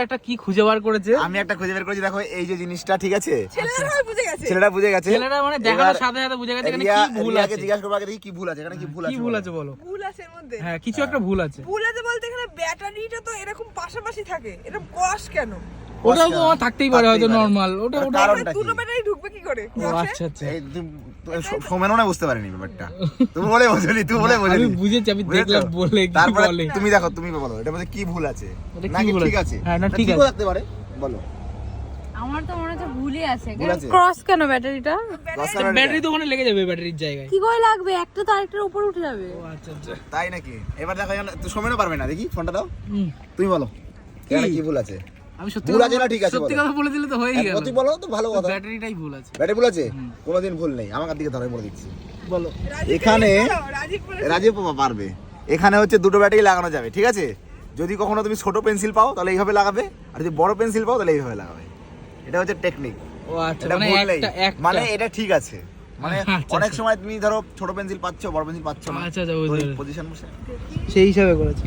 একটা কি খুঁজে বার করেছে, আমি একটা খুঁজে বের করেছি। দেখো এই যে জিনিসটা, ঠিক আছে, ছেলেরা বুঝে গেছে। ছেলেরা মানে দেখার সাথে সাথে বুঝে গেছে এখানে কি ভুল আছে। জিজ্ঞাসা করবো আগে কি ভুল আছে, এখানে কি ভুল আছে, কি ভুল আছে বলো। ভুল আছে এর মধ্যে। হ্যাঁ কিছু একটা ভুল আছে। ভুল আছে বলতে এখানে ব্যাটারিটা তো এরকম পাশাপাশি থাকে, এরকম ক্রস কেন? ওটাও তো থাকতেই পারে হয়তো নরমাল। ওটা কারণটা কি? দুটো ব্যাটারি ঢুকবে কি করে? ও আচ্ছা আচ্ছা, এই সোমেনও না বুঝতে পারিনি ব্যাপারটা। তুমি বলে বুঝলি, তুই বলে বুঝলি। আমি বুঝেছি, আমি দেখলাম বলে কি তারপরে বলে। তুমি দেখো, তুমি বলো এটা মধ্যে কি ভুল আছে, এটা কি নাকি ভুল ঠিক আছে? আছে? হ্যাঁ, না ঠিক ঠিকও আছে। থাকতে পারে, বলো। আমার তো মনে হচ্ছে ভুলই আছে। ভুল আছে? ক্রস কেন ব্যাটারিটা? ব্যাটারি তো ওখানে লেগে যাবে ব্যাটারির জায়গায়। কি করে লাগবে? একটা তো আরেকটার উপর উঠে যাবে। ও আচ্ছা আচ্ছা। তাই নাকি? এবার দেখো, তুই সোমেনও পারবে না, দেখি ফোনটা দাও, হুম। তুমি বলো এখানে কি ভুল আছে। আমি সত্যি ভুল কথা আছে না ঠিক আছে সত্যি বলো। কথা বলে দিলে তো হয়েই গেল। তুই বলো তো, ভালো কথা। ব্যাটারিটাই ভুল আছে। ব্যাটারি ভুল আছে? কোনোদিন ভুল নেই, আমার দিকে ধরে বলে দিচ্ছি। বলো। এখানে রাজীব বলে রাজীব পারবে। এখানে হচ্ছে দুটো ব্যাটারি লাগানো যাবে, ঠিক আছে। যদি কখনো তুমি ছোট পেন্সিল পাও তাহলে এইভাবে লাগাবে, আর যদি বড় পেন্সিল পাও তাহলে এইভাবে লাগাবে। এটা হচ্ছে টেকনিক। ও আচ্ছা, এটা মানে ভুল নেই, একটা মানে এটা ঠিক আছে। মানে আচ্ছা, অনেক আচ্ছা। সময় তুমি ধরো ছোট পেন্সিল পাচ্ছ, বড় পেন্সিল পাচ্ছ না, আচ্ছা আচ্ছা, বুঝতে পেরেছি। পজিশন বসে সেই হিসাবে করেছে।